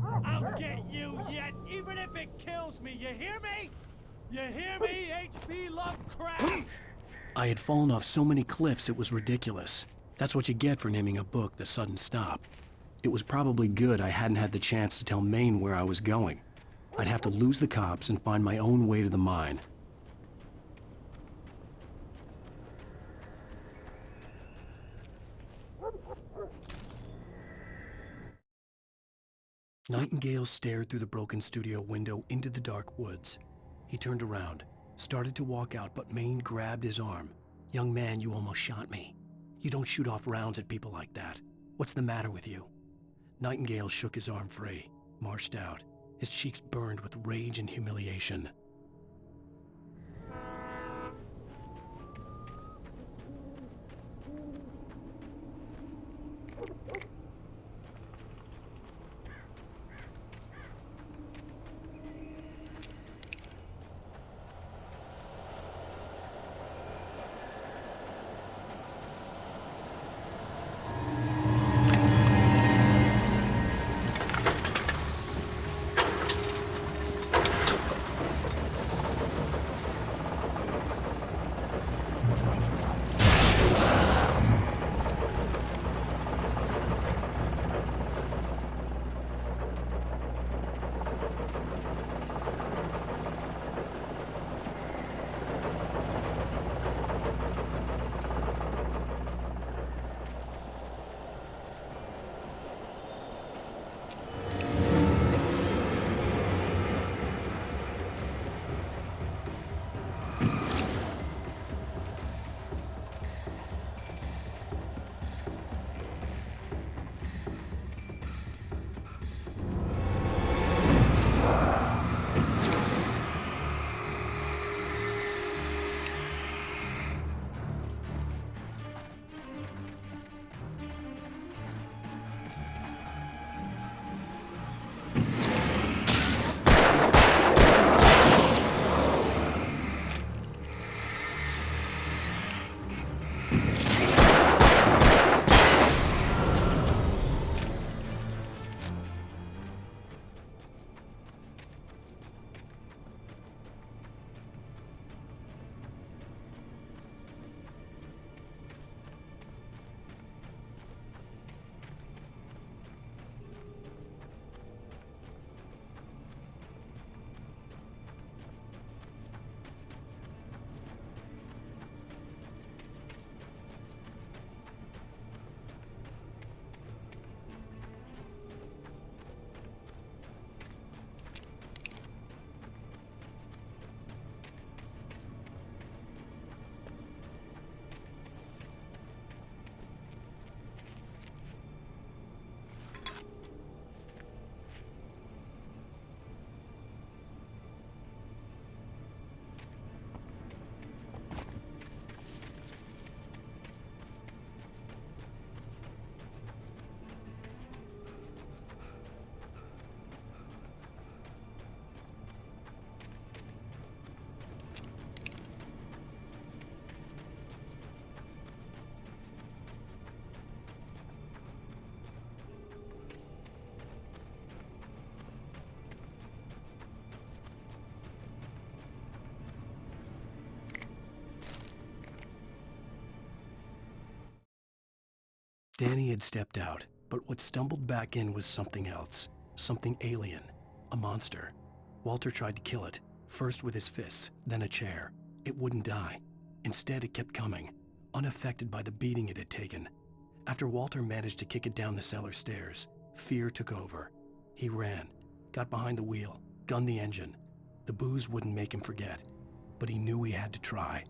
I'll get you yet, even if it kills me, you hear me? You hear me, H.P. Lovecraft? I had fallen off so many cliffs it was ridiculous. That's what you get for naming a book The Sudden Stop. It was probably good I hadn't had the chance to tell Maine where I was going. I'd have to lose the cops and find my own way to the mine. Nightingale stared through the broken studio window into the dark woods. He turned around, started to walk out, but Maine grabbed his arm. "Young man, you almost shot me. You don't shoot off rounds at people like that. What's the matter with you?" Nightingale shook his arm free, marched out. His cheeks burned with rage and humiliation. Danny had stepped out, but what stumbled back in was something else. Something alien. A monster. Walter tried to kill it, first with his fists, then a chair. It wouldn't die. Instead, it kept coming, unaffected by the beating it had taken. After Walter managed to kick it down the cellar stairs, fear took over. He ran, got behind the wheel, gunned the engine. The booze wouldn't make him forget, but he knew he had to try.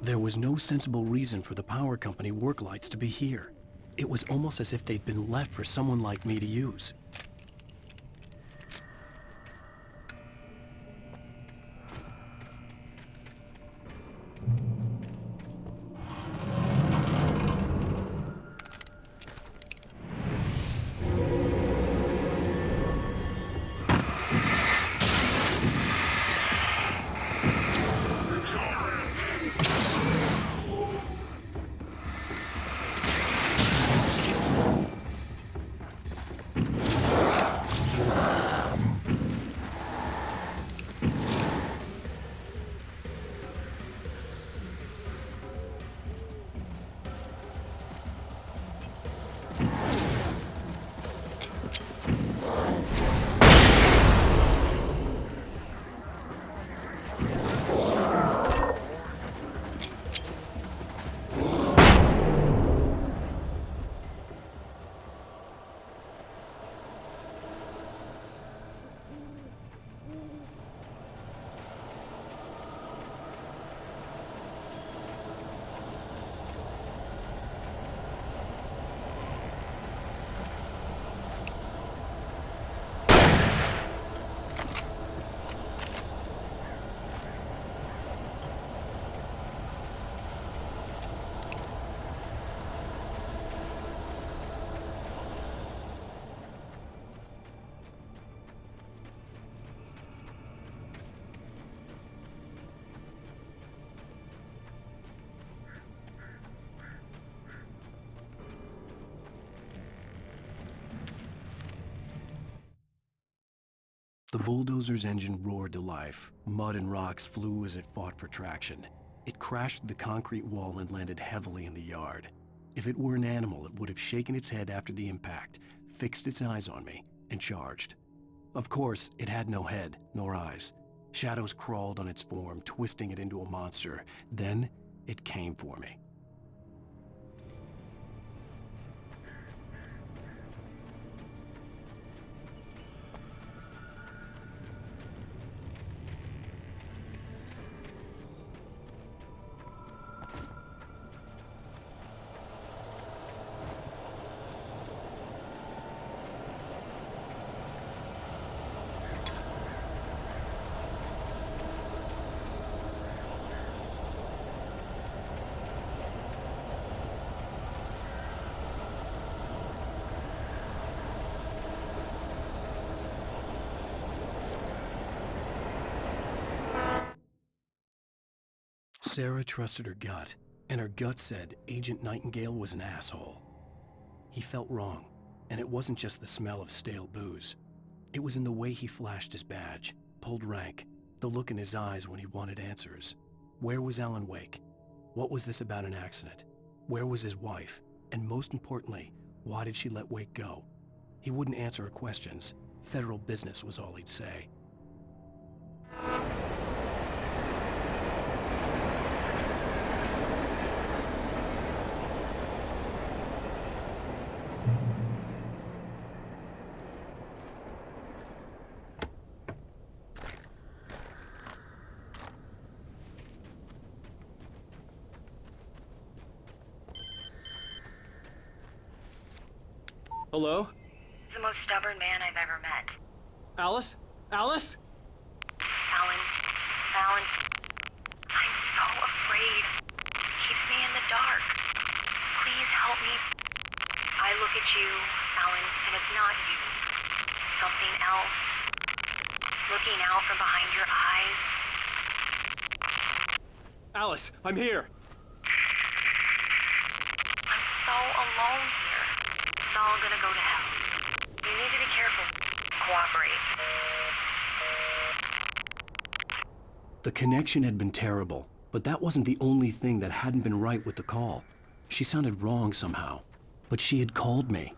There was no sensible reason for the power company work lights to be here. It was almost as if they'd been left for someone like me to use. The bulldozer's engine roared to life. Mud and rocks flew as it fought for traction. It crashed through the concrete wall and landed heavily in the yard. If it were an animal, it would have shaken its head after the impact, fixed its eyes on me, and charged. Of course, it had no head, nor eyes. Shadows crawled on its form, twisting it into a monster. Then, it came for me. Sarah trusted her gut, and her gut said Agent Nightingale was an asshole. He felt wrong, and it wasn't just the smell of stale booze. It was in the way he flashed his badge, pulled rank, the look in his eyes when he wanted answers. Where was Alan Wake? What was this about an accident? Where was his wife? And most importantly, why did she let Wake go? He wouldn't answer her questions. Federal business was all he'd say. Hello? The most stubborn man I've ever met. Alice? Alice? Alan. Alan. I'm so afraid. Keeps me in the dark. Please help me. I look at you, Alan, and it's not you. Something else. Looking out from behind your eyes. Alice, I'm here. I'm so alone here. It's all gonna go to hell. You need to be careful. Cooperate. The connection had been terrible, but that wasn't the only thing that hadn't been right with the call. She sounded wrong somehow, but she had called me.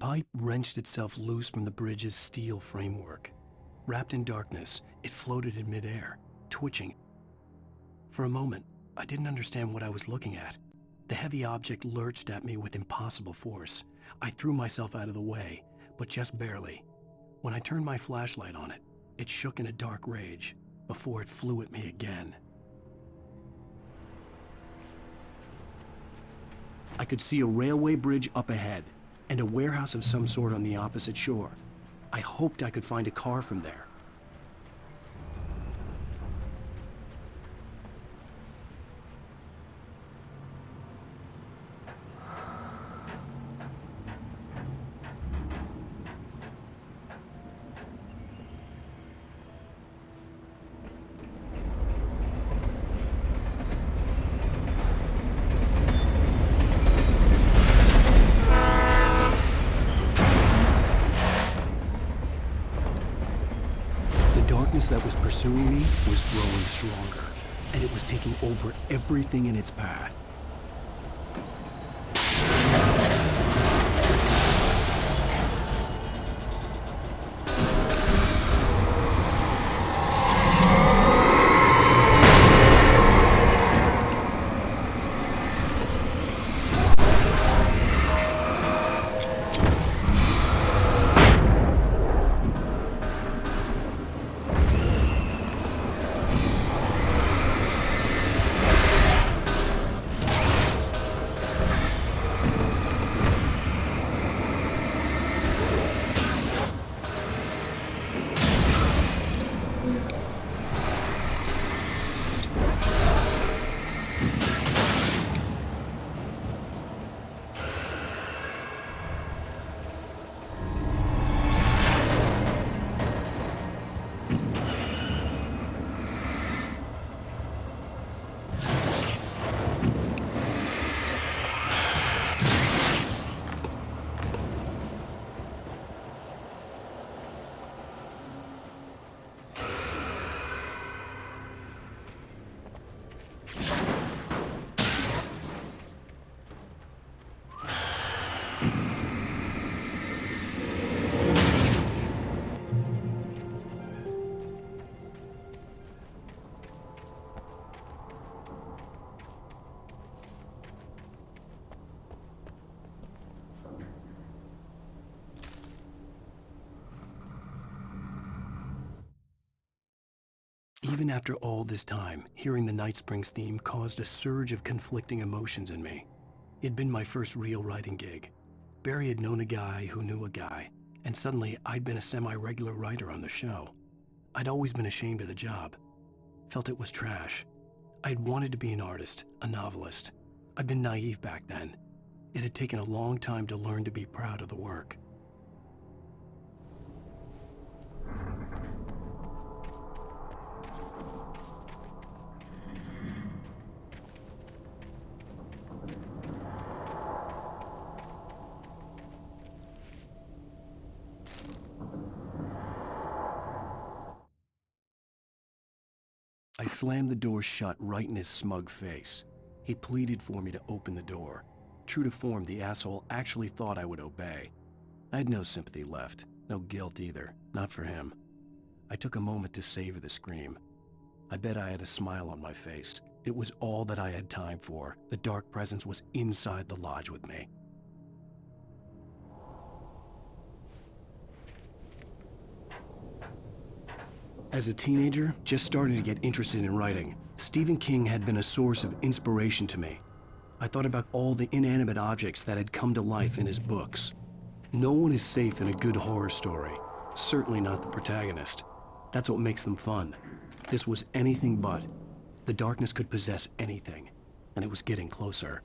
pipe wrenched itself loose from the bridge's steel framework. Wrapped in darkness, it floated in midair, twitching. For a moment, I didn't understand what I was looking at. The heavy object lurched at me with impossible force. I threw myself out of the way, but just barely. When I turned my flashlight on it, it shook in a dark rage before it flew at me again. I could see a railway bridge up ahead and a warehouse of some sort on the opposite shore. I hoped I could find a car from there. The darkness that was pursuing me was growing stronger, and it was taking over everything in its path. Even after all this time, hearing the Night Springs theme caused a surge of conflicting emotions in me. It'd been my first real writing gig. Barry had known a guy who knew a guy, and suddenly I'd been a semi-regular writer on the show. I'd always been ashamed of the job. Felt it was trash. I'd wanted to be an artist, a novelist. I'd been naive back then. It had taken a long time to learn to be proud of the work. I slammed the door shut right in his smug face. He pleaded for me to open the door. True to form, the asshole actually thought I would obey. I had no sympathy left, no guilt either, not for him. I took a moment to savor the scream. I bet I had a smile on my face. It was all that I had time for. The dark presence was inside the lodge with me. As a teenager, just starting to get interested in writing, Stephen King had been a source of inspiration to me. I thought about all the inanimate objects that had come to life in his books. No one is safe in a good horror story, certainly not the protagonist. That's what makes them fun. This was anything but. The darkness could possess anything, and it was getting closer.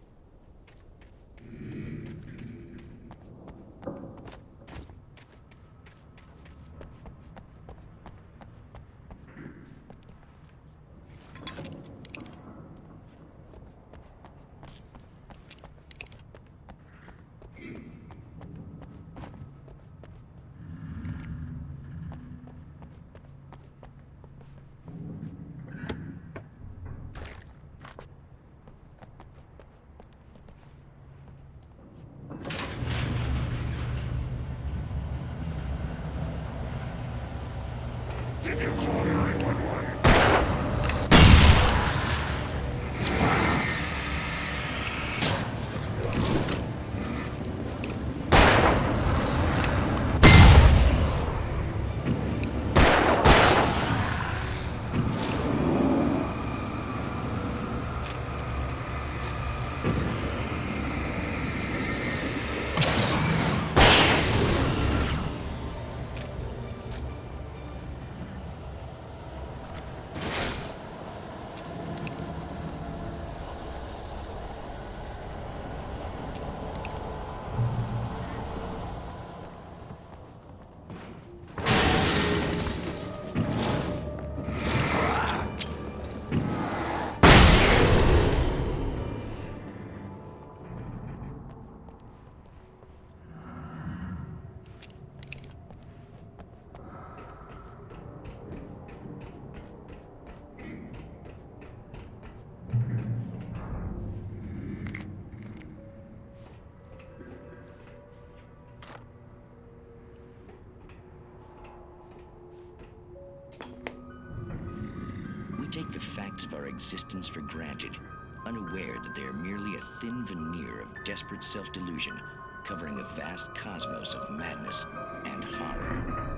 take the facts of our existence for granted, unaware that they are merely a thin veneer of desperate self-delusion covering a vast cosmos of madness and horror.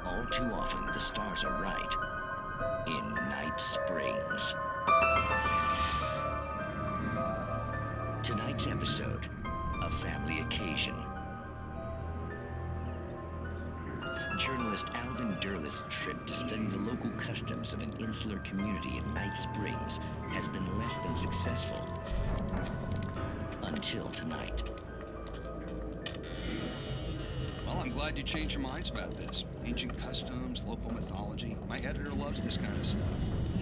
All too often, the stars are right. In Night Springs. Tonight's episode, a family occasion. Journalist Alvin Derleth's trip to study the local customs of an insular community in Night Springs has been less than successful. Until tonight. Well, I'm glad you changed your minds about this. Ancient customs, local mythology. My editor loves this kind of stuff.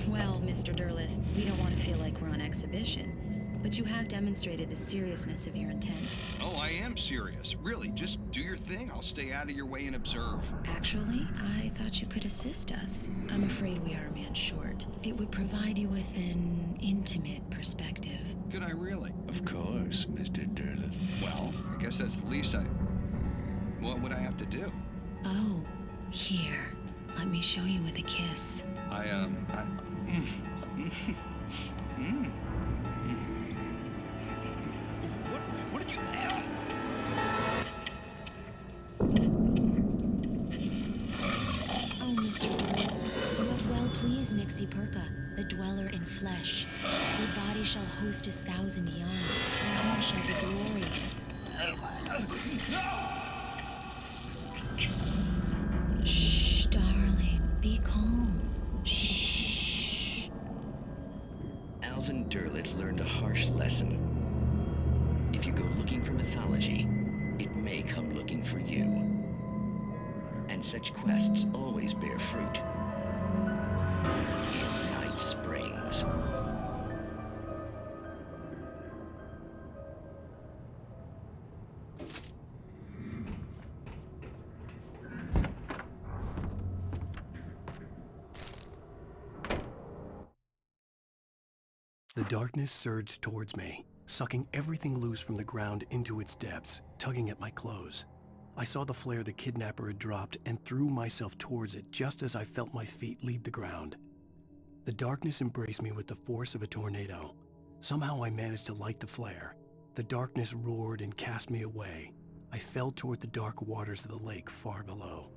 Well, Mr. Derleth, we don't want to feel like we're on exhibition. But you have demonstrated the seriousness of your intent. Oh, I am serious. Really, just do your thing. I'll stay out of your way and observe. Actually, I thought you could assist us. I'm afraid we are a man short. It would provide you with an intimate perspective. Could I really? Of course, Mr. Derleth. Well, I guess that's the least What would I have to do? Oh, here. Let me show you with a kiss. What did you... Oh, Mr. Derleth, you have well pleased Nixie Perka, the dweller in flesh. Your body shall host his 1,000 young, and all shall be glory. Shh, darling, be calm. Shh. Alvin Derleth learned a harsh lesson. If you go looking for mythology, it may come looking for you. And such quests always bear fruit. In Night Springs. The darkness surged towards me, sucking everything loose from the ground into its depths, tugging at my clothes. I saw the flare the kidnapper had dropped and threw myself towards it just as I felt my feet leave the ground. The darkness embraced me with the force of a tornado. Somehow I managed to light the flare. The darkness roared and cast me away. I fell toward the dark waters of the lake far below.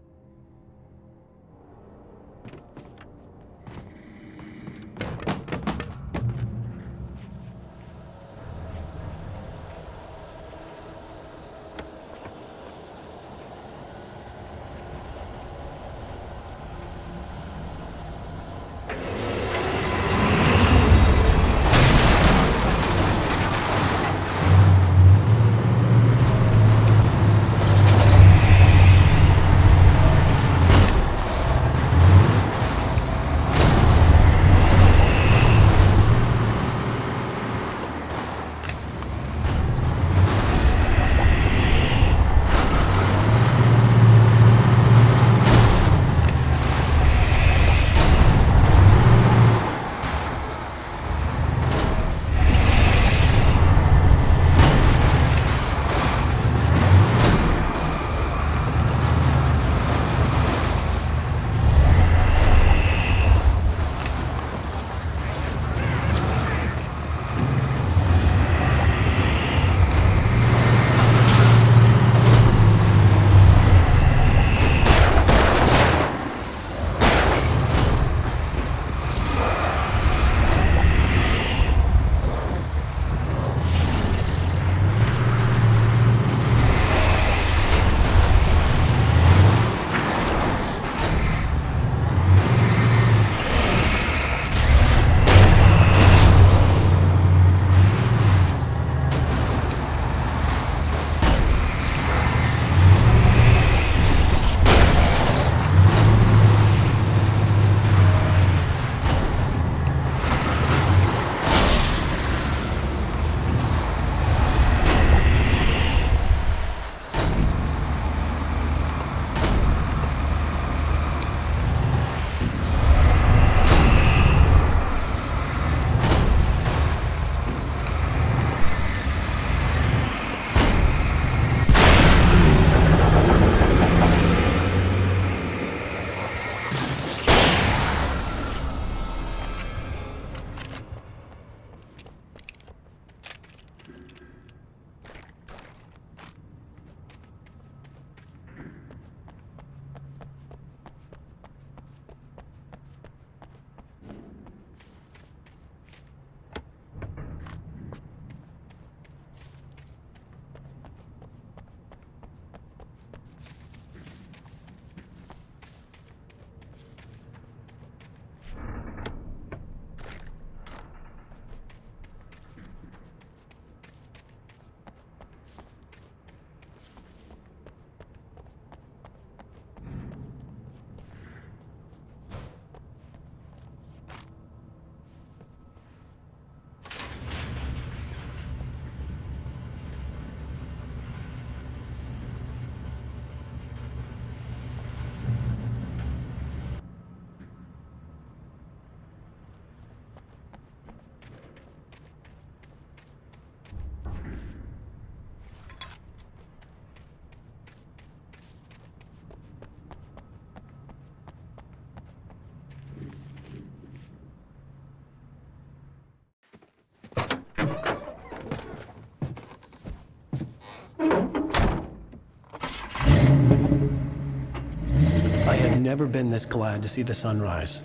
never been this glad to see the sunrise.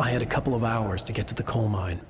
I had a couple of hours to get to the coal mine.